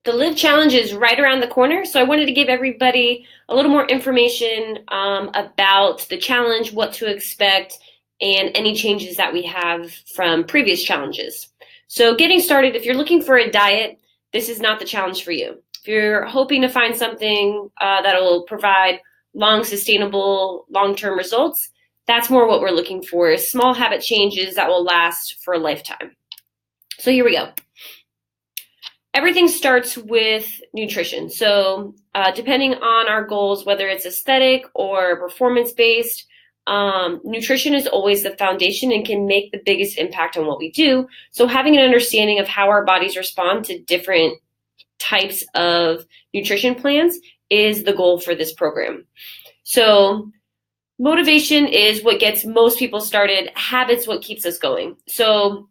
The LIV challenge is right around the corner, so I wanted to give everybody a little more information about the challenge, what to expect, and any changes that we have from previous challenges. So getting started, if you're looking for a diet, this is not the challenge for you. If you're hoping to find something that will provide sustainable, long-term results, that's more what we're looking for, is small habit changes that will last for a lifetime. So here we go. Everything starts with nutrition. So depending on our goals, whether it's aesthetic or performance-based, nutrition is always the foundation and can make the biggest impact on what we do. So having an understanding of how our bodies respond to different types of nutrition plans is the goal for this program. So motivation is what gets most people started. Habits, what keeps us going. So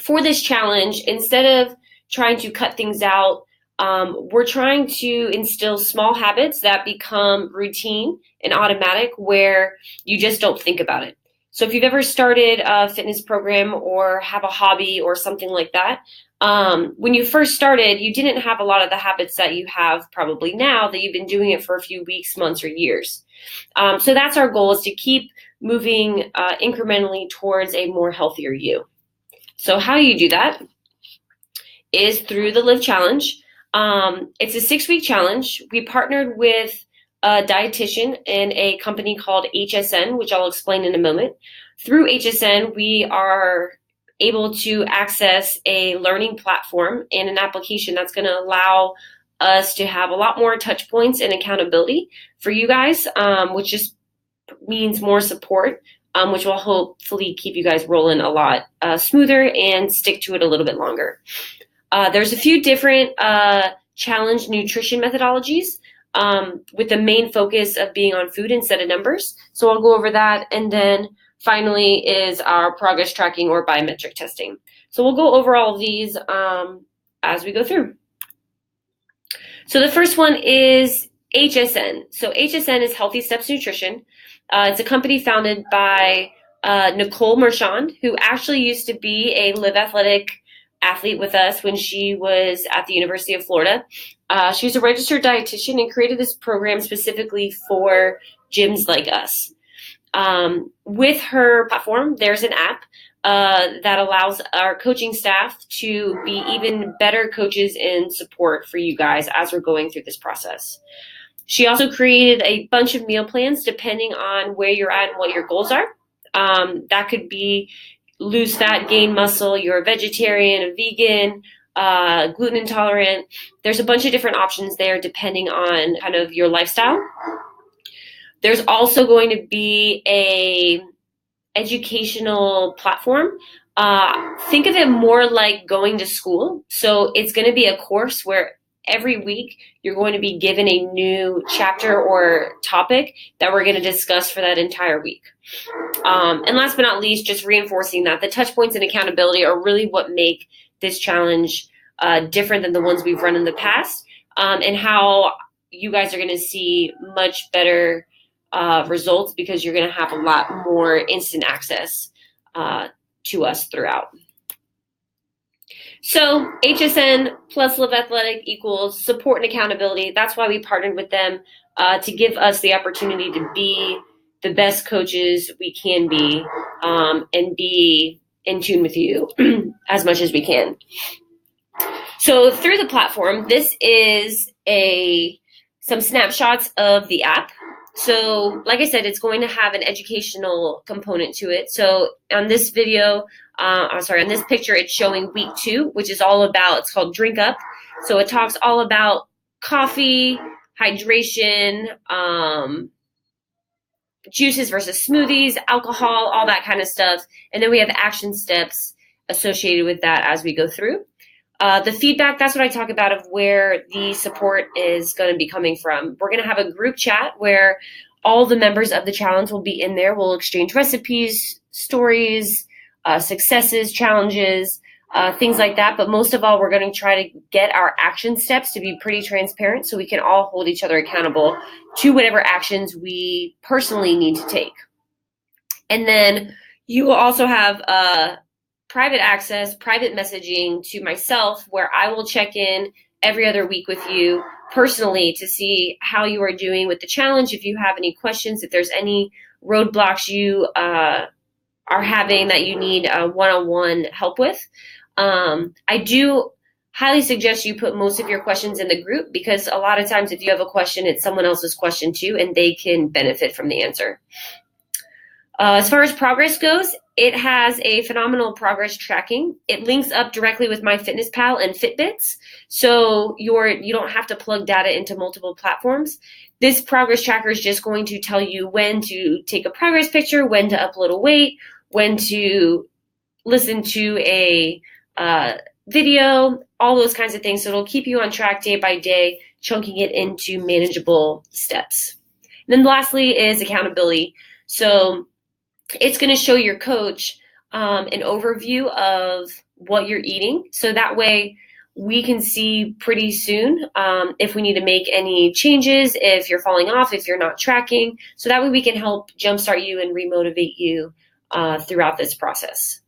for this challenge, instead of trying to cut things out, we're trying to instill small habits that become routine and automatic, where you just don't think about it. So if you've ever started a fitness program or have a hobby or something like that, when you first started, you didn't have a lot of the habits that you have probably now that you've been doing it for a few weeks, months, or years. So that's our goal, is to keep moving incrementally towards a more healthier you. So how you do that is through the LIV challenge. It's a 6-week challenge. We partnered with a dietitian and a company called HSN, which I'll explain in a moment. Through HSN, we are able to access a learning platform and an application that's going to allow us to have a lot more touch points and accountability for you guys, which just means more support, which will hopefully keep you guys rolling a lot smoother and stick to it a little bit longer. There's a few different challenge nutrition methodologies, with the main focus of being on food instead of numbers. So I'll go over that. And then finally is our progress tracking or biometric testing. So we'll go over all of these as we go through. So the first one is HSN. So HSN is Healthy Steps Nutrition. It's a company founded by Nicole Marchand, who actually used to be a LIV Athletic athlete with us when she was at the University of Florida. She was a registered dietitian and created this program specifically for gyms like us. With her platform, there's an app that allows our coaching staff to be even better coaches and support for you guys as we're going through this process. She also created a bunch of meal plans depending on where you're at and what your goals are. That could be lose fat, gain muscle, you're a vegetarian, a vegan, gluten intolerant. There's a bunch of different options there depending on kind of your lifestyle. There's also going to be a educational platform. Think of it more like going to school. So it's going to be a course where every week you're going to be given a new chapter or topic that we're going to discuss for that entire week. And last but not least, just reinforcing that the touch points and accountability are really what make this challenge different than the ones we've run in the past, and how you guys are going to see much better results because you're going to have a lot more instant access to us throughout. So HSN plus LIV Athletic equals support and accountability. That's why we partnered with them to give us the opportunity to be the best coaches we can be, and be in tune with you as much as we can. So through the platform, this is some snapshots of the app. So like I said, it's going to have an educational component to it. So on this video, on this picture, it's showing week 2, which is all about, it's called Drink Up. So it talks all about coffee, hydration, juices versus smoothies, alcohol, all that kind of stuff. And then we have action steps associated with that as we go through. The feedback, that's what I talk about, of where the support is going to be coming from. We're going to have a group chat where all the members of the challenge will be in there. We'll exchange recipes, stories, successes, challenges, things like that. But most of all, we're going to try to get our action steps to be pretty transparent so we can all hold each other accountable to whatever actions we personally need to take. And then you will also have private access, private messaging to myself, where I will check in every other week with you personally to see how you are doing with the challenge. If you have any questions, if there's any roadblocks you are having that you need one-on-one help with. I do highly suggest you put most of your questions in the group, because a lot of times if you have a question, it's someone else's question too, and they can benefit from the answer. As far as progress goes, it has a phenomenal progress tracking. It links up directly with MyFitnessPal and Fitbits, so you don't have to plug data into multiple platforms. This progress tracker is just going to tell you when to take a progress picture, when to upload a weight, when to listen to a video, all those kinds of things. So it'll keep you on track day by day, chunking it into manageable steps. And then lastly is accountability. So it's going to show your coach an overview of what you're eating. So that way we can see pretty soon if we need to make any changes, if you're falling off, if you're not tracking. So that way we can help jumpstart you and remotivate you throughout this process.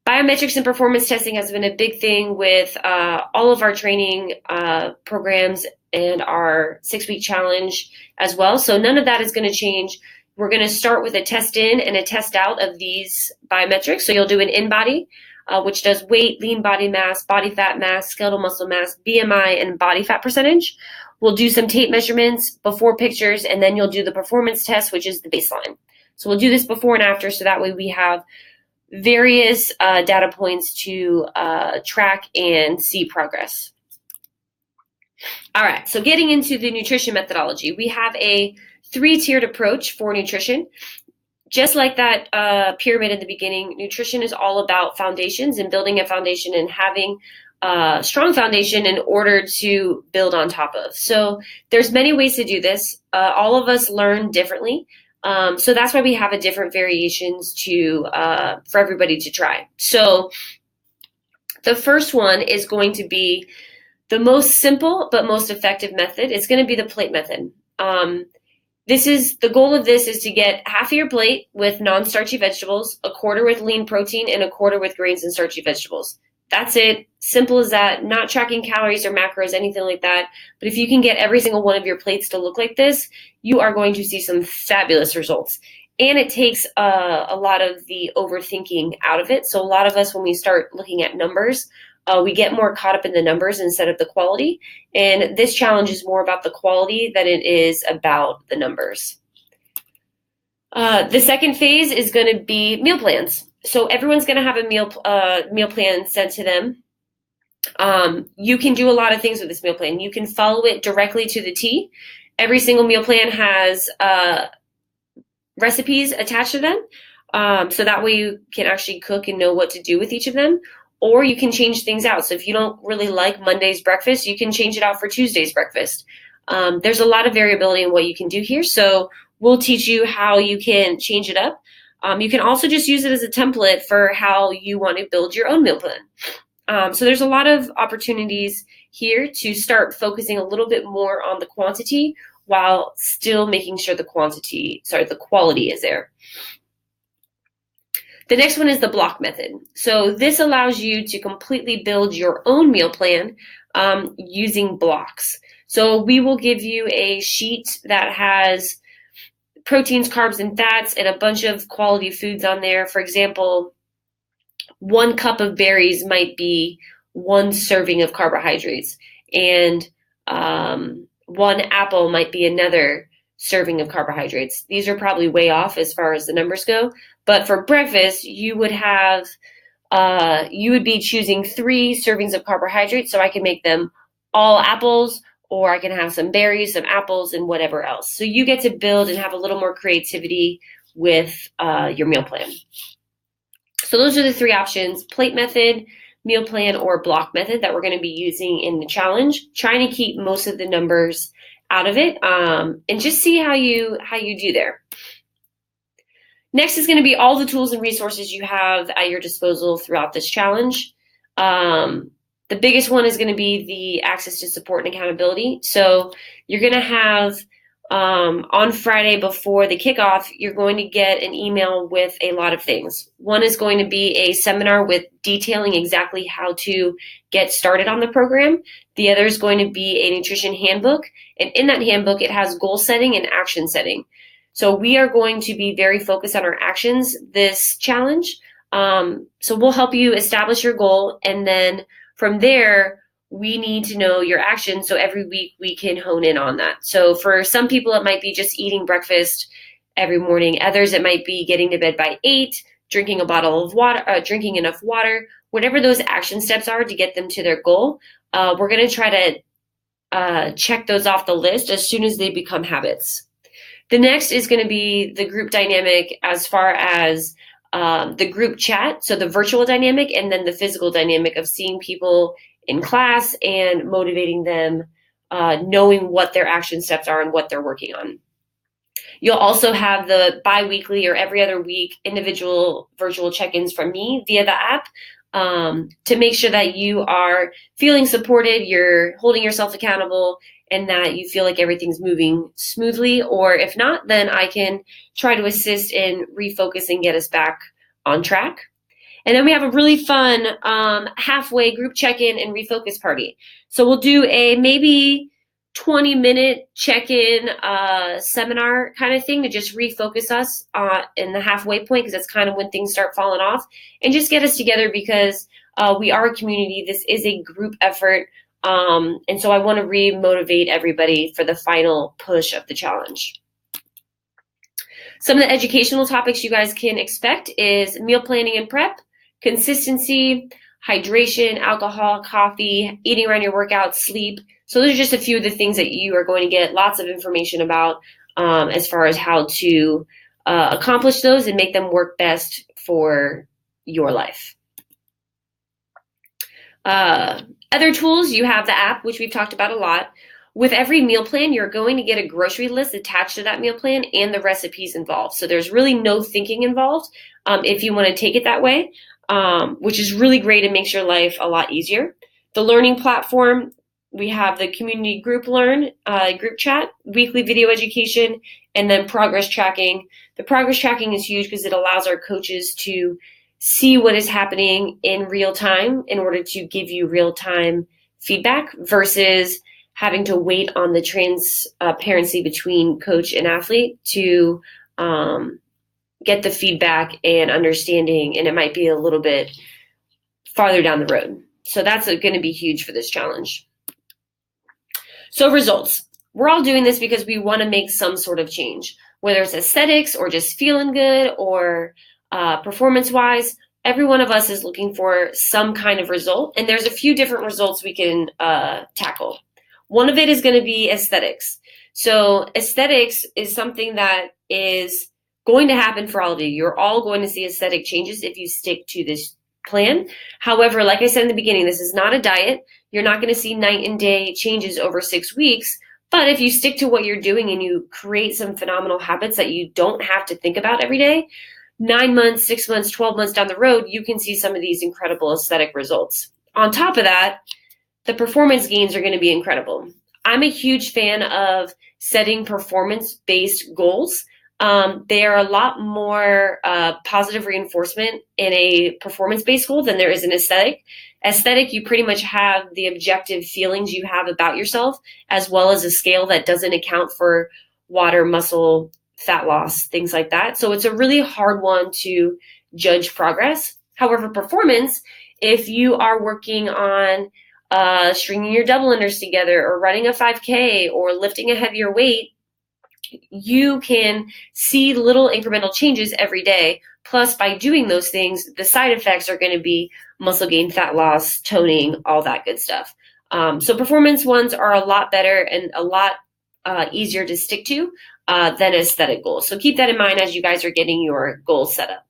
Biometrics and performance testing has been a big thing with all of our training programs and our 6-week challenge as well. So none of that is going to change. We're going to start with a test in and a test out of these biometrics. So you'll do an in-body, which does weight, lean body mass, body fat mass, skeletal muscle mass, BMI, and body fat percentage. We'll do some tape measurements, before pictures, and then you'll do the performance test, which is the baseline. So we'll do this before and after, so that way we have various data points to track and see progress. All right, so getting into the nutrition methodology, we have a 3-tiered approach for nutrition. Just like that pyramid in the beginning, nutrition is all about foundations and building a foundation and having a strong foundation in order to build on top of. So there's many ways to do this. All of us learn differently. So that's why we have a different variations for everybody to try. So the first one is going to be the most simple but most effective method. It's going to be the plate method. The goal of this is to get half of your plate with non-starchy vegetables, a quarter with lean protein, and a quarter with grains and starchy vegetables. That's it. Simple as that. Not tracking calories or macros, anything like that. But if you can get every single one of your plates to look like this, you are going to see some fabulous results. And it takes a lot of the overthinking out of it. So a lot of us, when we start looking at numbers, we get more caught up in the numbers instead of the quality. And this challenge is more about the quality than it is about the numbers. The second phase is going to be meal plans. So everyone's going to have a meal plan sent to them. You can do a lot of things with this meal plan. You can follow it directly to the T. Every single meal plan has recipes attached to them. So that way you can actually cook and know what to do with each of them. Or you can change things out. So if you don't really like Monday's breakfast, you can change it out for Tuesday's breakfast. There's a lot of variability in what you can do here. So we'll teach you how you can change it up. You can also just use it as a template for how you want to build your own meal plan. So there's a lot of opportunities here to start focusing a little bit more on the quantity while still making sure the quality is there. The next one is the block method. So this allows you to completely build your own meal plan using blocks. So we will give you a sheet that has proteins, carbs, and fats, and a bunch of quality foods on there. For example, 1 cup of berries might be 1 serving of carbohydrates, and 1 apple might be another serving of carbohydrates. These are probably way off as far as the numbers go, but for breakfast, you would be choosing 3 servings of carbohydrates, so I can make them all apples, or I can have some berries, some apples, and whatever else. So you get to build and have a little more creativity with your meal plan. So those are the 3 options: plate method, meal plan, or block method that we're going to be using in the challenge, trying to keep most of the numbers out of it, and just see how you do there. Next is going to be all the tools and resources you have at your disposal throughout this challenge. The biggest one is going to be the access to support and accountability. So you're going to have on Friday before the kickoff, you're going to get an email with a lot of things. One is going to be a seminar with detailing exactly how to get started on the program. The other is going to be a nutrition handbook. And in that handbook, it has goal setting and action setting. So we are going to be very focused on our actions this challenge. So we'll help you establish your goal. And then from there, we need to know your actions, so every week we can hone in on that. So for some people, it might be just eating breakfast every morning. Others, it might be getting to bed by 8, drinking a bottle of water, drinking enough water. Whatever those action steps are to get them to their goal, we're going to try to check those off the list as soon as they become habits. The next is going to be the group dynamic as far as the group chat, so the virtual dynamic, and then the physical dynamic of seeing people in class and motivating them, knowing what their action steps are and what they're working on. You'll also have the bi-weekly or every other week individual virtual check-ins from me via the app to make sure that you are feeling supported, you're holding yourself accountable, and that you feel like everything's moving smoothly. Or if not, then I can try to assist in refocus and get us back on track. And then we have a really fun halfway group check-in and refocus party. So we'll do a maybe 20-minute check-in seminar kind of thing to just refocus us in the halfway point, because that's kind of when things start falling off, and just get us together because we are a community. This is a group effort. And so I want to re-motivate everybody for the final push of the challenge. Some of the educational topics you guys can expect is meal planning and prep, consistency, hydration, alcohol, coffee, eating around your workouts, sleep. So those are just a few of the things that you are going to get lots of information about as far as how to accomplish those and make them work best for your life. Other tools, you have the app, which we've talked about a lot. With every meal plan, you're going to get a grocery list attached to that meal plan and the recipes involved. So there's really no thinking involved if you want to take it that way, which is really great and makes your life a lot easier. The learning platform, we have the community group group chat, weekly video education, and then progress tracking. The progress tracking is huge because it allows our coaches to see what is happening in real time in order to give you real-time feedback versus having to wait on the transparency between coach and athlete to get the feedback and understanding, and it might be a little bit farther down the road. So that's going to be huge for this challenge. So results. We're all doing this because we want to make some sort of change, whether it's aesthetics or just feeling good or performance-wise. Every one of us is looking for some kind of result, and there's a few different results we can tackle. One of it is going to be aesthetics. So aesthetics is something that is going to happen for all of you. You're all going to see aesthetic changes if you stick to this plan. However, like I said in the beginning, this is not a diet. You're not going to see night and day changes over 6 weeks. But if you stick to what you're doing and you create some phenomenal habits that you don't have to think about every day, 9 months, 6 months, 12 months down the road, you can see some of these incredible aesthetic results. On top of that, the performance gains are going to be incredible. I'm a huge fan of setting performance-based goals. They are a lot more positive reinforcement in a performance-based goal than there is an aesthetic. Aesthetic, you pretty much have the objective feelings you have about yourself, as well as a scale that doesn't account for water, muscle, fat loss, things like that. So it's a really hard one to judge progress. However, performance, if you are working on stringing your double unders together or running a 5K or lifting a heavier weight, you can see little incremental changes every day. Plus, by doing those things, the side effects are going to be muscle gain, fat loss, toning, all that good stuff. So performance ones are a lot better and a lot easier to stick to than aesthetic goals. So keep that in mind as you guys are getting your goals set up.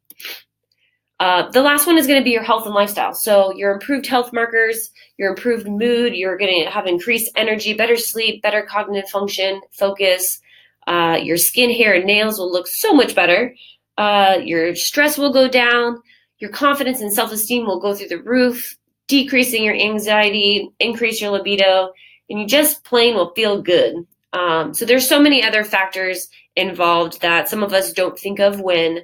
The last one is going to be your health and lifestyle. So your improved health markers, your improved mood, you're going to have increased energy, better sleep, better cognitive function, focus. Your skin, hair, and nails will look so much better. Your stress will go down. Your confidence and self-esteem will go through the roof, decreasing your anxiety, increase your libido, and you just plain will feel good. So there's so many other factors involved that some of us don't think of when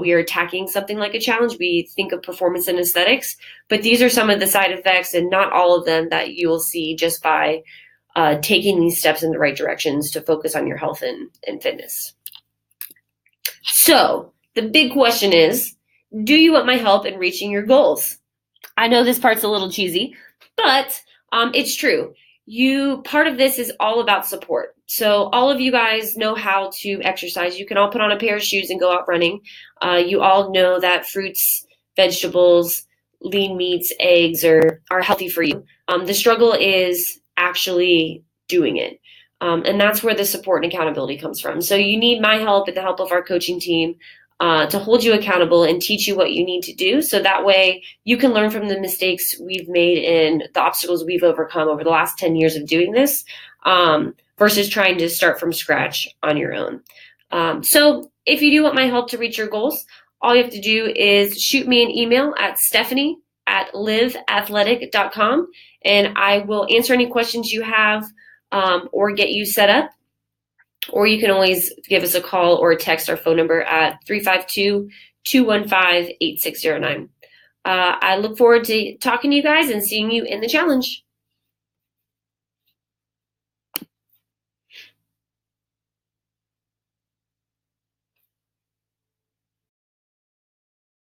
we are attacking something like a challenge. We think of performance and aesthetics, but these are some of the side effects, and not all of them, that you will see just by taking these steps in the right directions to focus on your health and fitness. So the big question is, do you want my help in reaching your goals? I know this part's a little cheesy, but it's true. Part of this is all about support. So all of you guys know how to exercise. You can all put on a pair of shoes and go out running. You all know that fruits, vegetables, lean meats, eggs are healthy for you. The struggle is actually doing it. And that's where the support and accountability comes from. So you need my help and the help of our coaching team to hold you accountable and teach you what you need to do. So that way you can learn from the mistakes we've made and the obstacles we've overcome over the last 10 years of doing this, versus trying to start from scratch on your own. So if you do want my help to reach your goals, all you have to do is shoot me an email at stephanie@livathletic.com, and I will answer any questions you have, or get you set up. Or you can always give us a call or text our phone number at 352-215-8609. I look forward to talking to you guys and seeing you in the challenge.